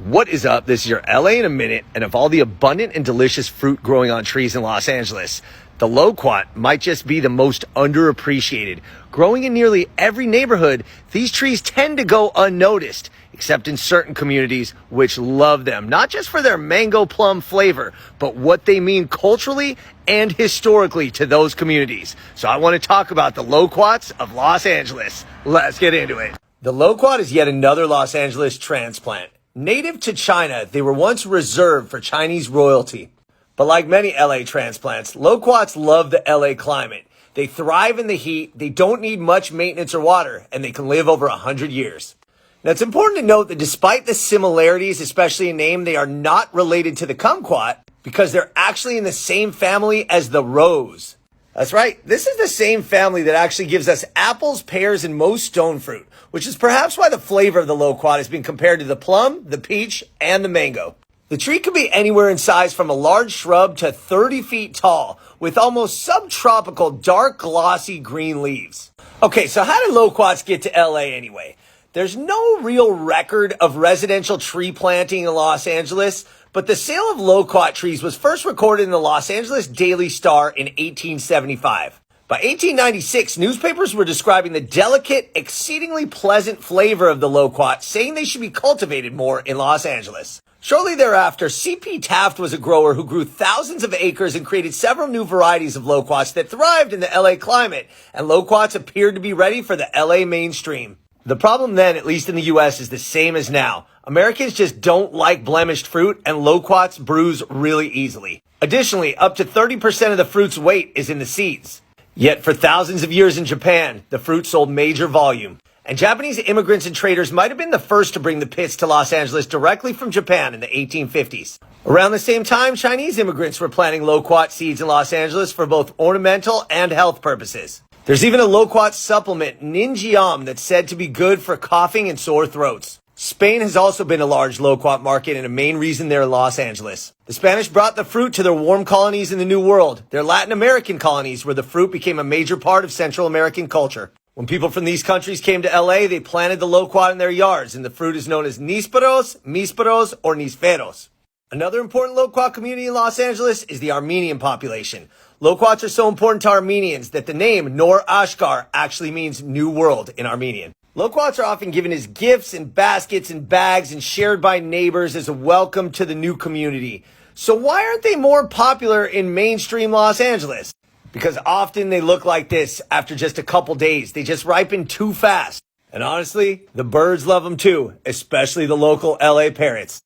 What is up? This is your LA in a minute, and of all the abundant and delicious fruit growing on trees in Los Angeles, the loquat might just be the most underappreciated. Growing in nearly every neighborhood, these trees tend to go unnoticed, except in certain communities which love them, not just for their mango plum flavor, but what they mean culturally and historically to those communities. So I want to talk about the loquats of Los Angeles. Let's get into it. The loquat is yet another Los Angeles transplant. Native to China, they were once reserved for Chinese royalty. But like many LA transplants, loquats love the LA climate. They thrive in the heat, they don't need much maintenance or water, and they can live over 100 years. Now, it's important to note that despite the similarities, especially in name, they are not related to the kumquat because they're actually in the same family as the rose. That's right. This is the same family that actually gives us apples, pears, and most stone fruit, which is perhaps why the flavor of the loquat has been compared to the plum, the peach, and the mango. The tree could be anywhere in size from a large shrub to 30 feet tall, with almost subtropical dark glossy green leaves. Okay, so how did loquats get to LA anyway? There's no real record of residential tree planting in Los Angeles, but the sale of loquat trees was first recorded in the Los Angeles Daily Star in 1875. By 1896, newspapers were describing the delicate, exceedingly pleasant flavor of the loquat, saying they should be cultivated more in Los Angeles. Shortly thereafter, C.P. Taft was a grower who grew thousands of acres and created several new varieties of loquats that thrived in the LA climate, and loquats appeared to be ready for the LA mainstream. The problem then, at least in the U.S., is the same as now. Americans just don't like blemished fruit, and loquats bruise really easily. Additionally, up to 30% of the fruit's weight is in the seeds. Yet for thousands of years in Japan, the fruit sold major volume. And Japanese immigrants and traders might have been the first to bring the pits to Los Angeles directly from Japan in the 1850s. Around the same time, Chinese immigrants were planting loquat seeds in Los Angeles for both ornamental and health purposes. There's even a loquat supplement, Ninjiam, that's said to be good for coughing and sore throats. Spain has also been a large loquat market and a main reason they're in Los Angeles. The Spanish brought the fruit to their warm colonies in the New World, their Latin American colonies where the fruit became a major part of Central American culture. When people from these countries came to LA, they planted the loquat in their yards, and the fruit is known as nísperos, mísperos, or nísferos. Another important loquat community in Los Angeles is the Armenian population. Loquats are so important to Armenians that the name Nor Ashkar actually means New World in Armenian. Loquats are often given as gifts in baskets and bags and shared by neighbors as a welcome to the new community. So why aren't they more popular in mainstream Los Angeles? Because often they look like this after just a couple days. They just ripen too fast. And honestly, the birds love them too, especially the local LA parrots.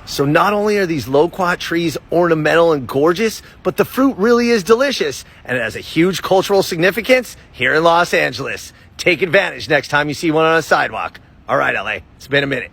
So not only are these loquat trees ornamental and gorgeous, but the fruit really is delicious, and it has a huge cultural significance here in Los Angeles. Take advantage next time you see one on a sidewalk. All right, LA, it's been a minute.